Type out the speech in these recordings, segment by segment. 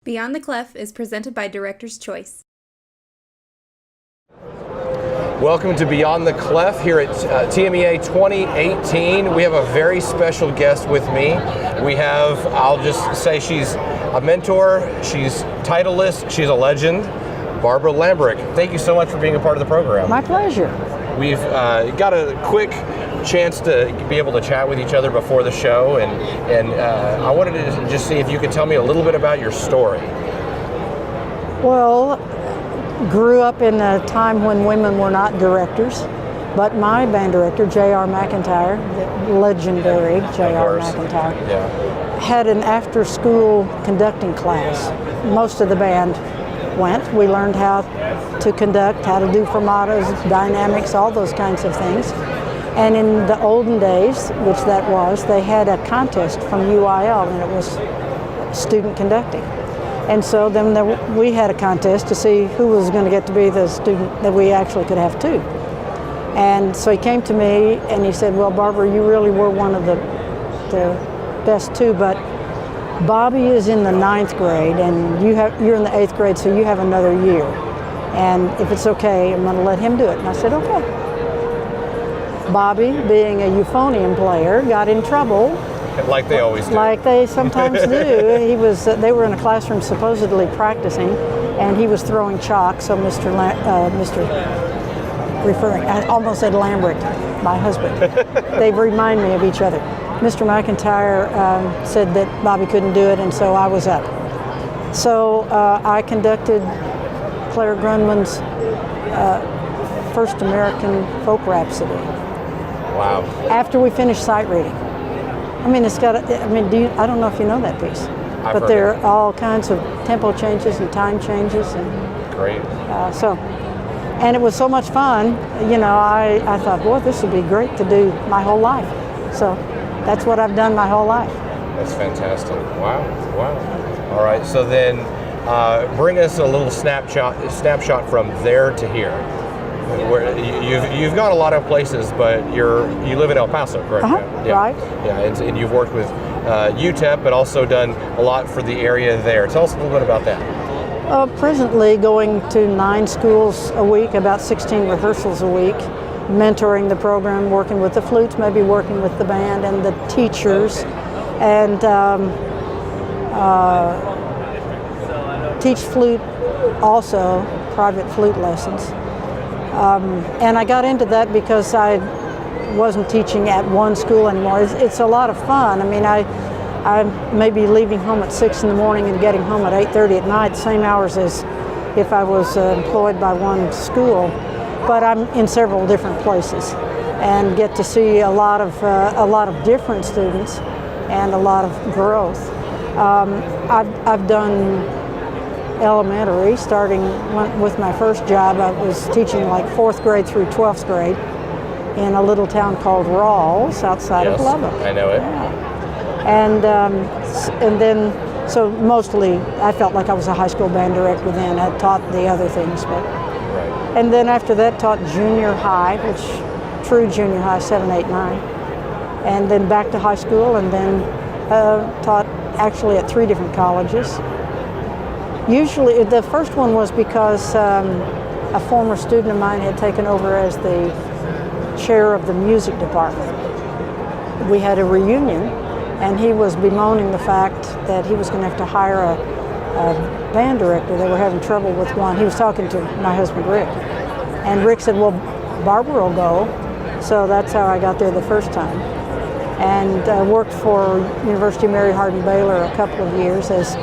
Beyond the Clef is presented by Director's Choice. Welcome to Beyond the Clef here at TMEA 2018. We have a very special guest with me. We have, I'll just say she's a mentor, she's titleist, she's a legend, Barbara Lambrecht. Thank you so much for being a part of the program. My pleasure. We've got a quick chance to be able to chat with each other before the show, and I wanted to just see if you could tell me a little bit about your story. Well, grew up in a time when women were not directors, but my band director, J.R. McIntyre, the legendary J.R. McIntyre, had an after-school conducting class. Most of the band went. We learned how to conduct, how to do fermatos, dynamics, all those kinds of things. And in the olden days, which that was, they had a contest from UIL, and it was student conducting. And so then we had a contest to see who was going to get to be the student that we actually could have two. And so he came to me and he said, well, Barbara, you really were one of the best two, but Bobby is in the 9th grade and you're in the 8th grade, so you have another year. And if it's okay, I'm going to let him do it. And I said, okay. Bobby, being a euphonium player, got in trouble. Like they always do. Like they sometimes do. They were in a classroom supposedly practicing, and he was throwing chalk, so I almost said Lambrecht, my husband. They remind me of each other. Mr. McIntyre said that Bobby couldn't do it, and so I was up. So I conducted Claire Grundmann's first American folk rhapsody. Wow. After we finished sight reading. I mean, it's got, I don't know if you know that piece, but there are all kinds of tempo changes and time changes. And, great. And it was so much fun, you know, I thought, boy, this would be great to do my whole life. So that's what I've done my whole life. That's fantastic. Wow. All right, so then bring us a little snapshot from there to here. Where you've gone a lot of places, but you live in El Paso, correct? Yeah. Right. Yeah, and you've worked with UTEP, but also done a lot for the area there. Tell us a little bit about that. Presently going to 9 schools a week, about 16 rehearsals a week, mentoring the program, working with the flutes, maybe working with the band and the teachers, and teach flute also, private flute lessons. And I got into that because I wasn't teaching at one school anymore. It's a lot of fun. I mean, I may be leaving home at 6 in the morning and getting home at 8:30 at night, same hours as if I was employed by one school. But I'm in several different places and get to see a lot of different students and a lot of growth. I've done elementary, starting with my first job. I was teaching like 4th grade through 12th grade in a little town called Rawls outside of Lubbock. I know it. Yeah. And then, so mostly I felt like I was a high school band director then. I taught the other things, but. Right. And then after that taught junior high, which true junior high, 7, 8, 9. And then back to high school, and then taught actually at 3 different colleges. Usually, the first one was because a former student of mine had taken over as the chair of the music department. We had a reunion, and he was bemoaning the fact that he was going to have to hire a band director. They were having trouble with one. He was talking to my husband, Rick. And Rick said, well, Barbara will go. So that's how I got there the first time. And worked for University of Mary Hardin-Baylor a couple of years as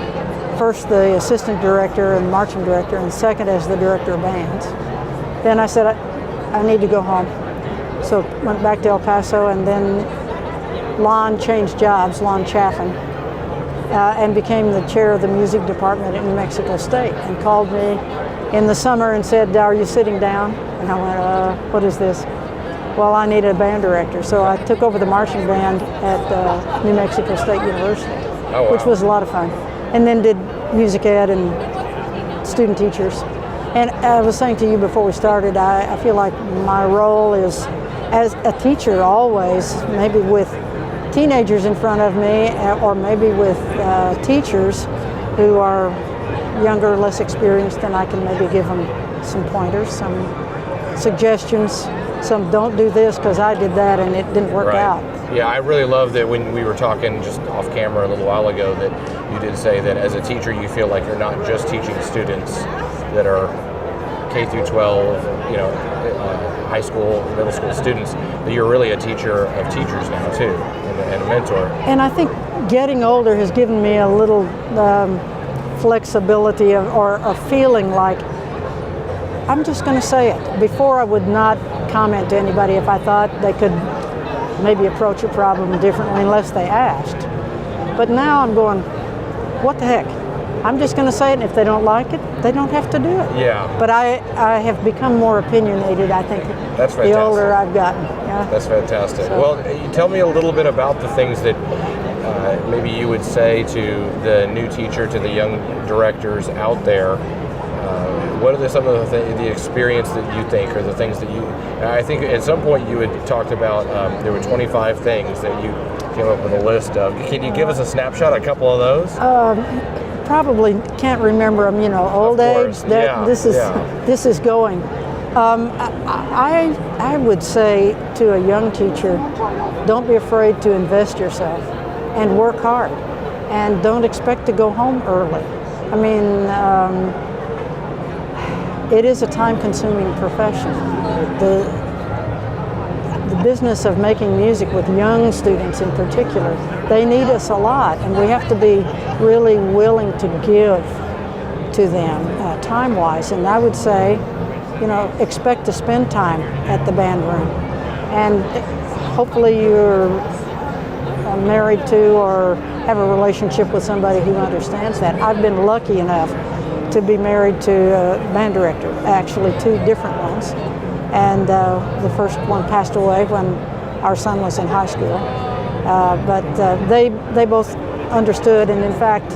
first the assistant director and marching director, and second as the director of bands. Then I said, I need to go home. So went back to El Paso, and then Lon changed jobs, Lon Chaffin, and became the chair of the music department at New Mexico State, and called me in the summer and said, are you sitting down? And I went, what is this? Well, I need a band director. So I took over the marching band at New Mexico State University, which was a lot of fun. And then did music ed and student teachers. And I was saying to you before we started, I feel like my role is as a teacher always, maybe with teenagers in front of me, or maybe with teachers who are younger, less experienced, then I can maybe give them some pointers, some suggestions, some don't do this because I did that and it didn't work out. Yeah, I really love that when we were talking just off camera a little while ago that you did say that as a teacher you feel like you're not just teaching students that are K through 12, high school, middle school students, but you're really a teacher of teachers now too, and a mentor. And I think getting older has given me a little flexibility or a feeling like I'm just going to say it. Before I would not comment to anybody if I thought they could maybe approach a problem differently unless they asked. But now I'm going, what the heck? I'm just going to say it, and if they don't like it, they don't have to do it. Yeah. But I have become more opinionated, I think, That's fantastic. The older I've gotten. Yeah. That's fantastic. So. Well, you tell me a little bit about the things that maybe you would say to the new teacher, to the young directors out there. What are some of the experience that you think, or the things that you? I think at some point you had talked about there were 25 things that you came up with a list of. Can you give us a snapshot, a couple of those? Probably can't remember them. Old age. This is going. I would say to a young teacher, don't be afraid to invest yourself and work hard, and don't expect to go home early. I mean. It is a time-consuming profession. The business of making music with young students in particular, they need us a lot, and we have to be really willing to give to them time-wise. And I would say, expect to spend time at the band room. And hopefully you're married to or have a relationship with somebody who understands that. I've been lucky enough to be married to a band director, actually 2 different ones. And the first one passed away when our son was in high school. But they both understood, and in fact,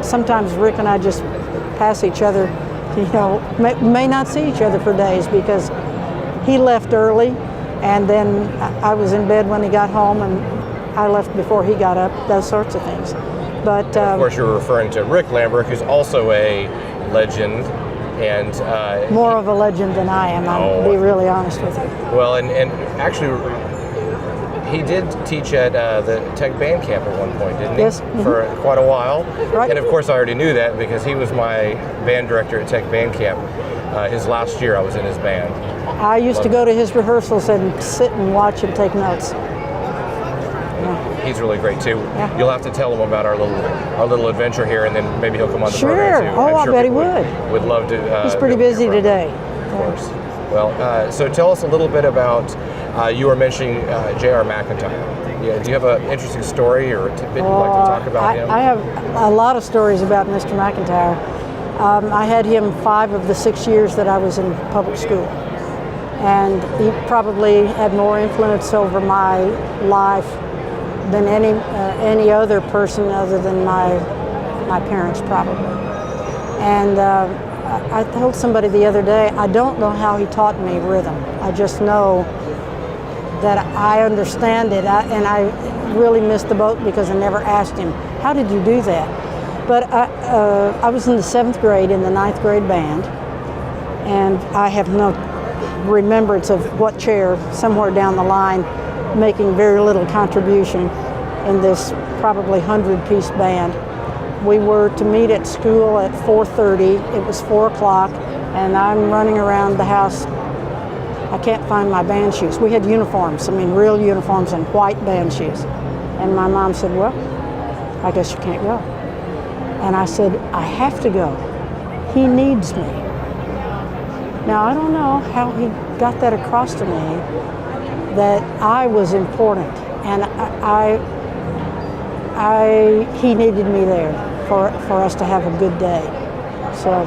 sometimes Rick and I just pass each other, may not see each other for days because he left early, and then I was in bed when he got home, and I left before he got up, those sorts of things. But of course, you're referring to Rick Lambrecht, who's also a legend, and more of a legend than I am. I'll be really honest with you. Well, and actually, he did teach at the Tech Band Camp at one point, didn't he? Yes. For quite a while. Right. And of course, I already knew that because he was my band director at Tech Band Camp. His last year, I was in his band. I used to go to his rehearsals and sit and watch and take notes. He's really great too. Yeah. You'll have to tell him about our little adventure here, and then maybe he'll come on the Sure. program too. I bet he would. Would love to. He's pretty busy today. Of course. Well, so tell us a little bit about. You were mentioning J.R. McIntyre. Yeah. Do you have an interesting story or a tidbit you'd like to talk about him? I have a lot of stories about Mr. McIntyre. I had him 5 of the 6 years that I was in public school, and he probably had more influence over my life than any other person other than my parents probably. And I told somebody the other day, I don't know how he taught me rhythm. I just know that I understand it, and I really missed the boat because I never asked him, how did you do that? But I was in the 7th grade in the 9th grade band, and I have no remembrance of what chair, somewhere down the line, making very little contribution in this probably 100-piece band. We were to meet at school at 4:30. It was 4 o'clock, and I'm running around the house. I can't find my band shoes. We had uniforms, real uniforms and white band shoes. And my mom said, well, I guess you can't go. And I said, I have to go. He needs me. Now, I don't know how he got that across to me, that I was important, and he needed me there for us to have a good day. So,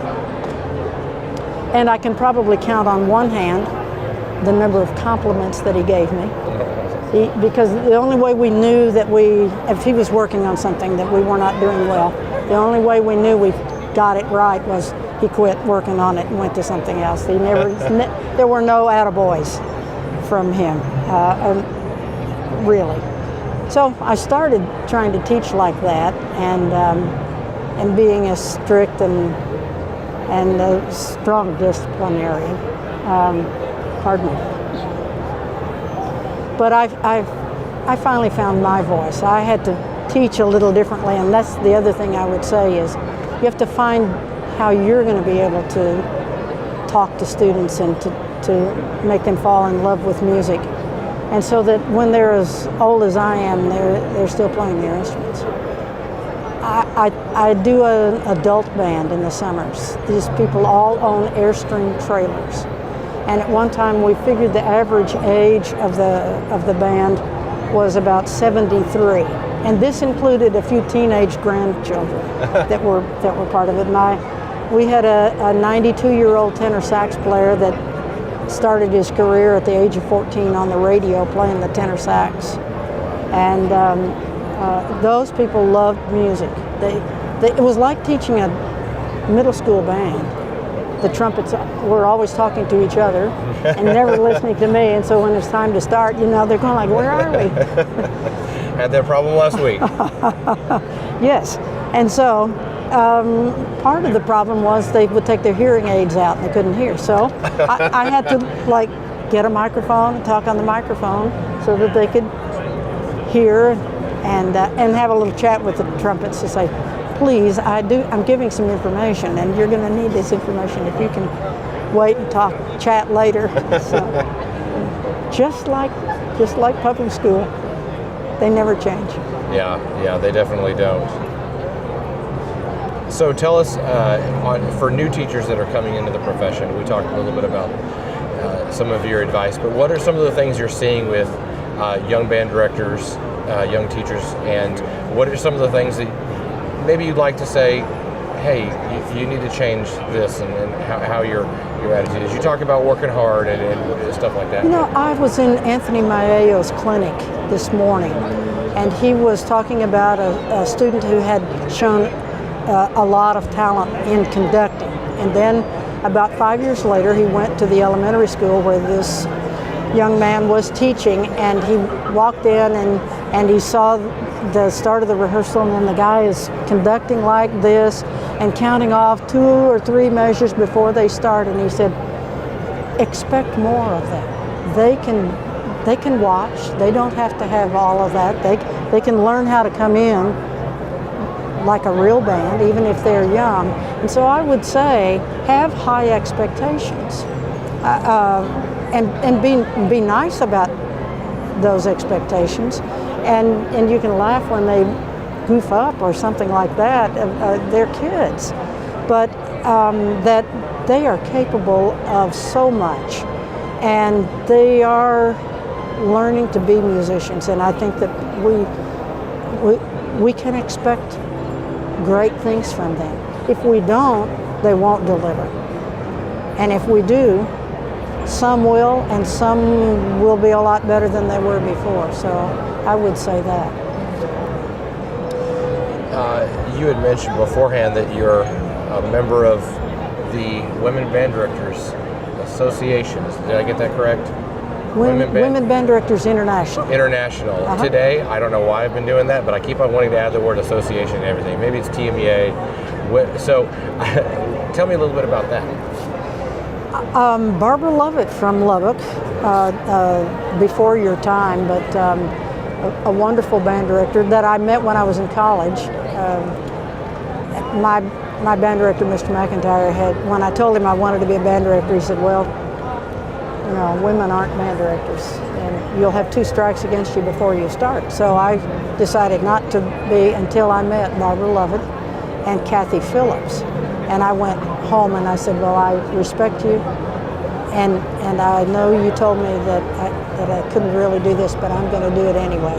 and I can probably count on one hand the number of compliments that he gave me. Because the only way we knew that if he was working on something that we were not doing well, the only way we knew we got it right was he quit working on it and went to something else. He never, there were no attaboys from him, really. So I started trying to teach like that, and and being a strict and a strong disciplinarian. Pardon me. But I finally found my voice. I had to teach a little differently, and that's the other thing I would say is you have to find how you're going to be able to talk to students and to make them fall in love with music. And so that when they're as old as I am, they're still playing their instruments. I do an adult band in the summers. These people all own Airstream trailers. And at one time we figured the average age of the band was about 73. And this included a few teenage grandchildren that were part of it. We had a 92-year-old tenor sax player that started his career at the age of 14 on the radio playing the tenor sax. And those people loved music. It was like teaching a middle school band. The trumpets were always talking to each other and never listening to me. And so when it's time to start, they're going like, where are we? Had that problem last week. Yes. And so part of the problem was they would take their hearing aids out and they couldn't hear. So I had to get a microphone and talk on the microphone so that they could hear and have a little chat with the trumpets to say, please, I'm giving some information and you're going to need this information if you can wait and chat later. So just like public school, they never change. Yeah, they definitely don't. So tell us, for new teachers that are coming into the profession, we talked a little bit about some of your advice, but what are some of the things you're seeing with young band directors, young teachers, and what are some of the things that maybe you'd like to say, hey, you need to change this, and how your attitude is? You talk about working hard and stuff like that. I was in Anthony Maeo's clinic this morning, and he was talking about a student who had shown a lot of talent in conducting. And then about 5 years later, he went to the elementary school where this young man was teaching, and he walked in and he saw the start of the rehearsal, and then the guy is conducting like this and counting off 2 or 3 measures before they start, and he said, expect more of that. They can watch. They don't have to have all of that. They can learn how to come in like a real band, even if they're young. And so I would say, have high expectations, and be nice about those expectations. And you can laugh when they goof up or something like that. They're kids, but that they are capable of so much, and they are learning to be musicians. And I think that we can expect great things from them. If we don't, they won't deliver. And if we do, some will, and some will be a lot better than they were before. So I would say that. You had mentioned beforehand that you're a member of the Women Band Directors Association. Did I get that correct? Women Band Directors International. International. Uh-huh. Today, I don't know why I've been doing that, but I keep on wanting to add the word association and everything. Maybe it's TMEA. So tell me a little bit about that. Barbara Lovett from Lubbock, before your time, but a wonderful band director that I met when I was in college. My band director, Mr. McIntyre, when I told him I wanted to be a band director, he said, well, women aren't band directors, and you'll have 2 strikes against you before you start. So I decided not to be until I met Barbara Lovett and Kathy Phillips. And I went home and I said, well, I respect you, and I know you told me that I couldn't really do this, but I'm going to do it anyway.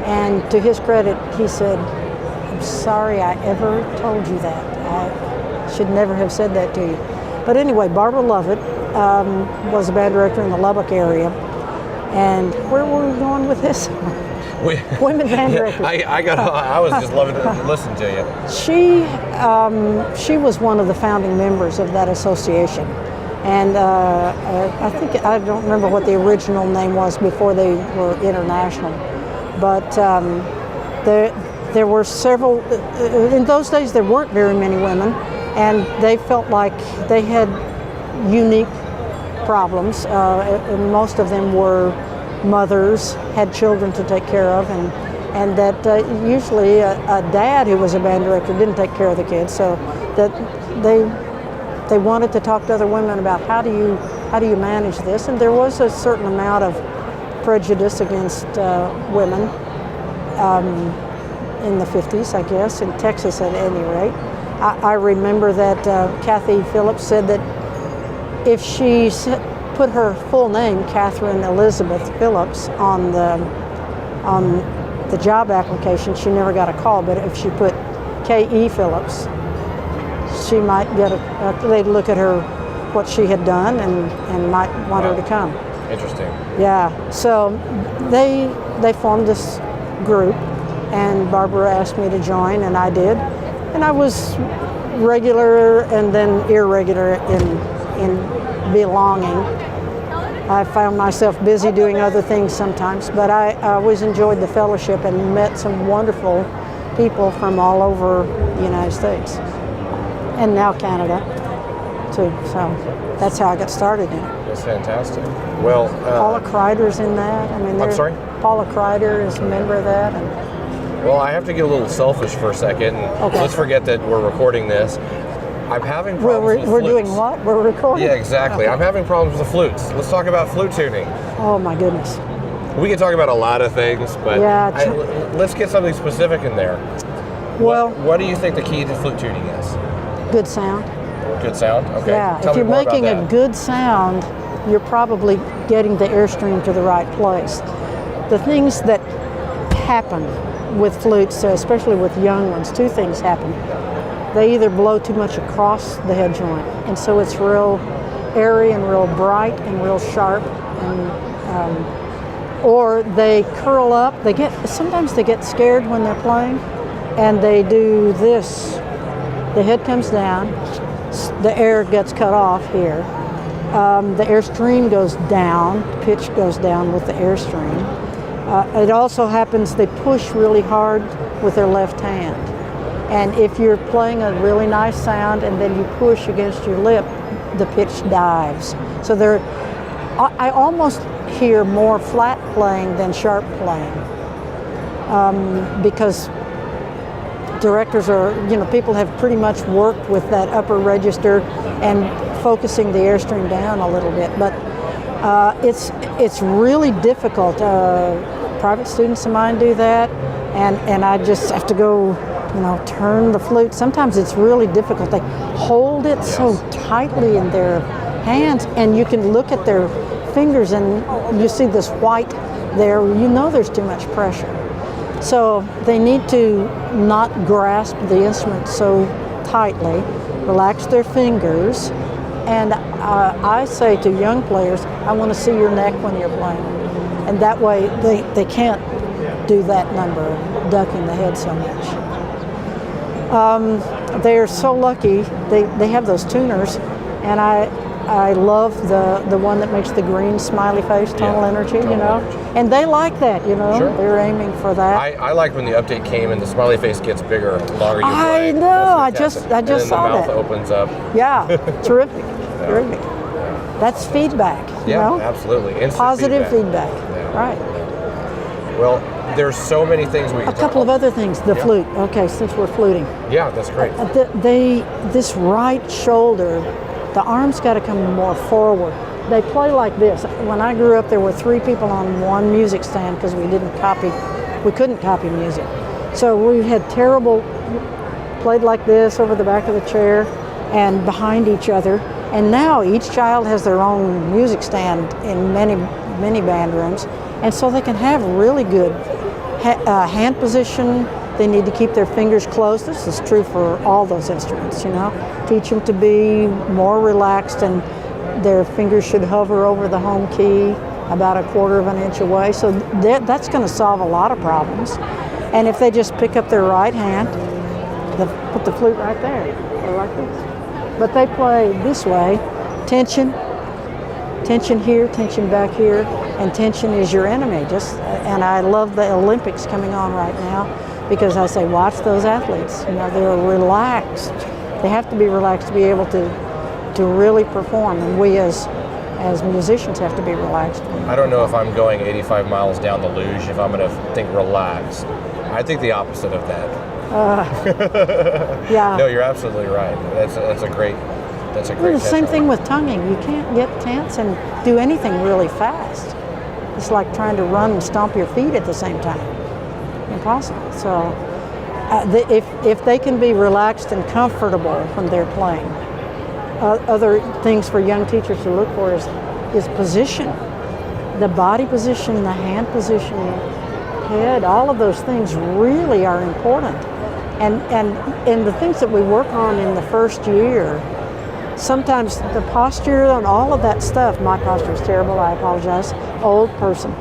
And to his credit, he said, I'm sorry I ever told you that. I should never have said that to you. But anyway, Barbara Lovett was a band director in the Lubbock area. And where were we going with this? Women band directors. I was just loving to listen to you. She was one of the founding members of that association. And I don't remember what the original name was before they were international. But there were several, in those days there weren't very many women, and they felt like they had unique problems. And most of them were mothers, had children to take care of, and that usually a dad who was a band director didn't take care of the kids, so that they wanted to talk to other women about how do you manage this, and there was a certain amount of prejudice against women in the 50s, I guess, in Texas at any rate. I remember that Kathy Phillips said that if she put her full name, Catherine Elizabeth Phillips, on the job application, she never got a call. But if she put K.E. Phillips, she might get they'd look at her, what she had done, and might want her to come. Interesting. Yeah. So they formed this group, and Barbara asked me to join, and I did. And I was regular and then irregular in belonging. I found myself busy doing other things sometimes, but I always enjoyed the fellowship and met some wonderful people from all over the United States, and now Canada too. So that's how I got started in it. That's fantastic. Well, Paula Kreider's in that. I mean, I'm sorry? Paula Kreider is a member of that. Well, I have to get a little selfish for a second. Okay. Let's forget that we're recording this. I'm having problems with we're flutes. doing what? We're recording? Yeah, exactly. Okay. I'm having problems with the flutes. Let's talk about flute tuning. Oh my goodness. We can talk about a lot of things, but Yeah, let's get something specific in there. Well, what do you think the key to flute tuning is? good sound. Good sound? Okay. Yeah, Tell if me you're more making about a that. good sound, you're probably getting the airstream to the right place. The things that happen with flutes, especially with young ones, two things happen. They either blow too much across the head joint, and so it's real airy and real bright and real sharp, and or they curl up. Sometimes they get scared when they're playing, and they do this. The head comes down, the air gets cut off here. The airstream goes down, pitch goes down with the airstream. It also happens they push really hard with their left hand. And if you're playing a really nice sound and then you push against your lip, the pitch dives. So I almost hear more flat playing than sharp playing, because directors people have pretty much worked with that upper register and focusing the airstream down a little bit. But it's really difficult. Private students of mine do that, and I just have to go, turn the flute. Sometimes it's really difficult. They hold it so tightly in their hands, and you can look at their fingers and you see this white there. There's too much pressure. So they need to not grasp the instrument so tightly, relax their fingers, and I say to young players, I want to see your neck when you're playing. And that way they can't do that number, ducking the head so much. They're so lucky. They have those tuners, and I love the one that makes the green smiley face, tonal energy, and they like that, Sure. They're aiming for that. I like when the update came and the smiley face gets bigger the longer you play. I know. I That's just fantastic. saw And then the mouth that. opens up. Yeah, terrific, terrific. That's feedback, Yeah, absolutely. Instant Positive feedback. Yeah. Right. Well, there's so many things we can A couple of other things. The flute. Okay, since we're fluting. Yeah, that's great. This right shoulder, the arms got to come more forward. They play like this. When I grew up, there were 3 people on one music stand because we couldn't copy music. So we had played like this over the back of the chair and behind each other. And now each child has their own music stand in many band rooms. And so they can have really good hand position. They need to keep their fingers closed. This is true for all those instruments, Teach them to be more relaxed, and their fingers should hover over the home key about 1/4 of an inch away. So that's going to solve a lot of problems. And if they just pick up their right hand, put the flute right there, or like this. But they play this way, tension here, tension back here, and tension is your enemy. And I love the Olympics coming on right now. because I say, watch those athletes. You know, they're relaxed. They have to be relaxed to be able to really perform, and we as musicians have to be relaxed. I don't know if I'm going 85 miles down the luge if I'm going to think relaxed. I think the opposite of that. Yeah. No, you're absolutely right. That's a great. Well, the same thing with tonguing. You can't get tense and do anything really fast. It's like trying to run and stomp your feet at the same time. Impossible. So if they can be relaxed and comfortable when they're playing, other things for young teachers to look for is position. The body position, the hand position, head, all of those things really are important. And the things that we work on in the first year, sometimes the posture and all of that stuff, my posture is terrible, I apologize, old person.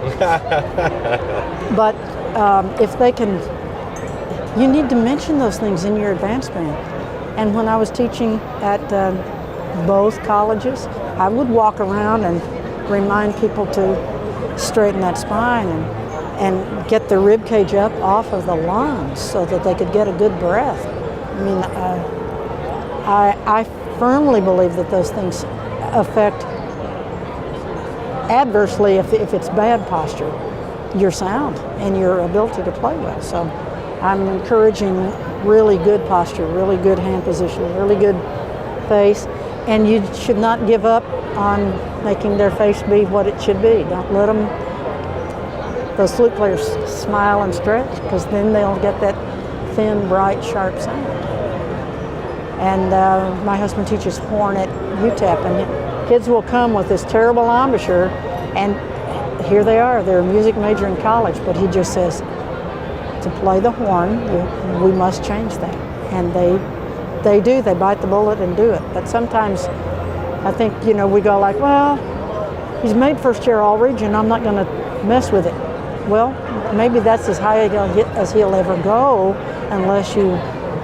But if they can, you need to mention those things in your advanced band. And when I was teaching at both colleges, I would walk around and remind people to straighten that spine and get the rib cage up off of the lungs so that they could get a good breath. I mean, I firmly believe that those things affect adversely, if it's bad posture, your sound and your ability to play well. So I'm encouraging really good posture, really good hand position, really good face, and you should not give up on making their face be what it should be. Don't let them, those flute players, smile and stretch, because then they'll get that thin, bright, sharp sound. And my husband teaches horn at UTEP, and kids will come with this terrible embouchure, and here they are, they're a music major in college, but he just says, to play the horn, we must change that. And they do, they bite the bullet and do it. But sometimes I think, you know, we go like, well, he's made first chair all region, I'm not gonna mess with it. Well, maybe that's as high as he'll ever go unless you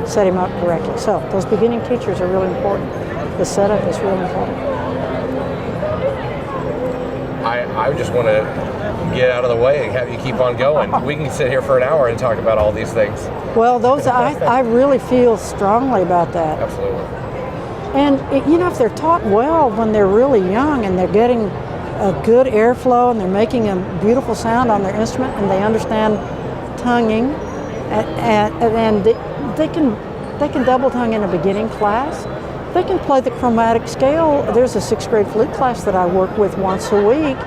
set him up correctly. So those beginning teachers are really important. The setup is really important. I just want to get out of the way and have you keep on going. We can sit here for an hour and talk about all these things. Well, those I really feel strongly about that. Absolutely. And you know, if they're taught well when they're really young and they're getting a good airflow and they're making a beautiful sound on their instrument and they understand tonguing, and they can double tongue in a beginning class. They can play the chromatic scale. There's a 6th grade flute class that I work with once a week,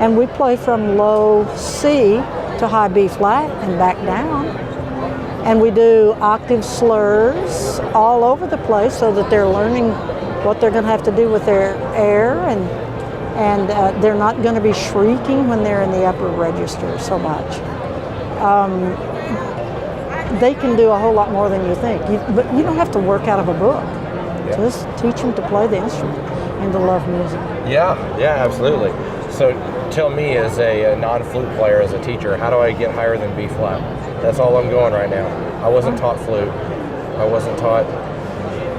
and we play from low C to high B flat and back down. And we do octave slurs all over the place so that they're learning what they're going to have to do with their air, and they're not going to be shrieking when they're in the upper register so much. They can do a whole lot more than you think, but you don't have to work out of a book. Yeah. Just teach them to play the instrument and to love music. Yeah, absolutely. So tell me, as a non-flute player, as a teacher, how do I get higher than B flat? That's all I'm going right now. I wasn't taught flute. I wasn't taught.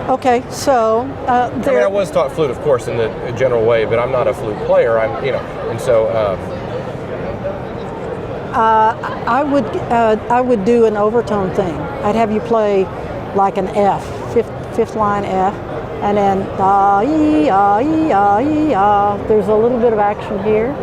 Okay, so I mean, I was taught flute, of course, in the general way, but I'm not a flute player. And so. I would do an overtone thing. I'd have you play like an F, fifth line F, and then ah-ee, ah-ee, ah-ee, ah. There's a little bit of action here.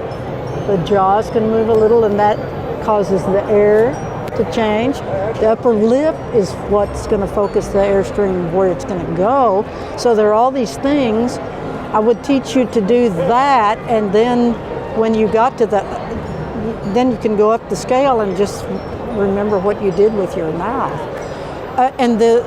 The jaws can move a little, and that causes the air to change. The upper lip is what's going to focus the airstream where it's going to go. So there are all these things. I would teach you to do that, and then when you got to then you can go up the scale and just remember what you did with your mouth. And the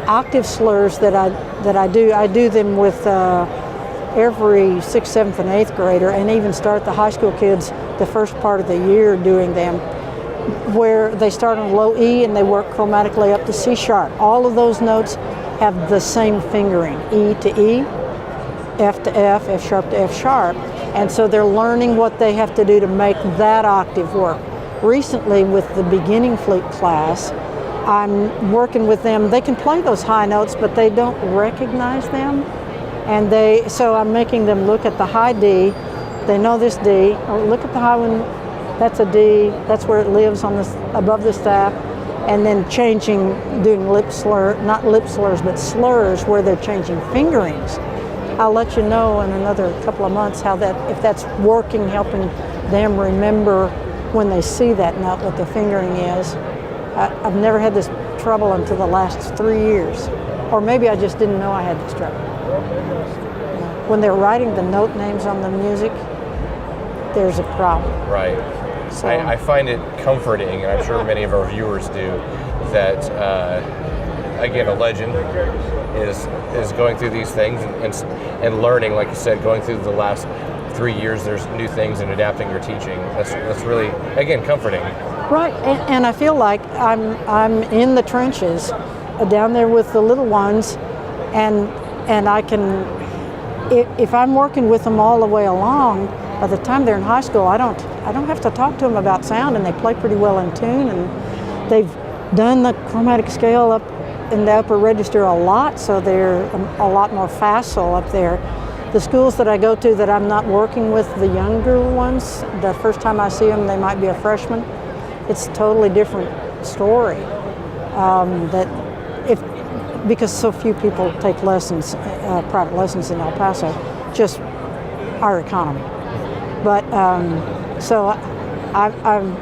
octave slurs that I do them with every 6th, 7th, and 8th grader, and even start the high school kids the first part of the year doing them, where they start on low E and they work chromatically up to C sharp. All of those notes have the same fingering, E to E, F to F, F sharp to F sharp. And so they're learning what they have to do to make that octave work. Recently, with the beginning flute class, I'm working with them. They can play those high notes, but they don't recognize them. And so I'm making them look at the high D. They know this D. Or look at the high one that's a D, that's where it lives on above the staff, and then doing not lip slurs, but slurs where they're changing fingerings. I'll let you know in another couple of months if that's working, helping them remember when they see that note what the fingering is. I've never had this trouble until the last 3 years, or maybe I just didn't know I had this trouble. When they're writing the note names on the music, there's a problem. Right. So I find it comforting, and I'm sure many of our viewers do, that again, a legend is going through these things and learning, like you said, going through the last 3 years. There's new things and adapting your teaching. That's really, again, comforting. Right, and I feel like I'm in the trenches, down there with the little ones, and I can, if I'm working with them all the way along, by the time they're in high school, I don't have to talk to them about sound, and they play pretty well in tune, and they've done the chromatic scale up in the upper register a lot, so they're a lot more facile up there. The schools that I go to that I'm not working with the younger ones, the first time I see them, they might be a freshman. It's a totally different story. Because so few people take lessons, private lessons in El Paso, just our economy. But so I'm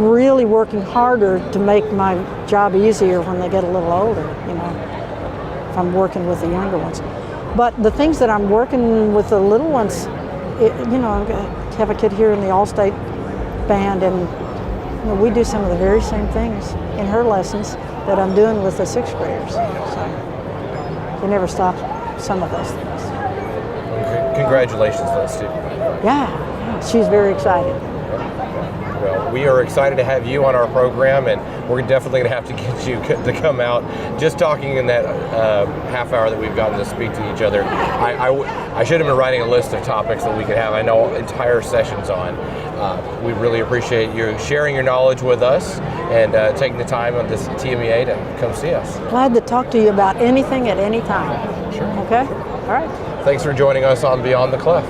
really working harder to make my job easier when they get a little older, if I'm working with the younger ones. But the things that I'm working with the little ones, I have a kid here in the All-State band, and we do some of the very same things in her lessons that I'm doing with the sixth graders. So we never stop some of those things. Congratulations, those two. Yeah, she's very excited. Well, we are excited to have you on our program, and we're definitely going to have to get you to come out. Just talking in that half hour that we've gotten to speak to each other, I should have been writing a list of topics that we could have. I know entire sessions on. We really appreciate you sharing your knowledge with us and taking the time on this TMEA to come see us. Glad to talk to you about anything at any time. Sure. Okay? All right. Thanks for joining us on Beyond the Clef.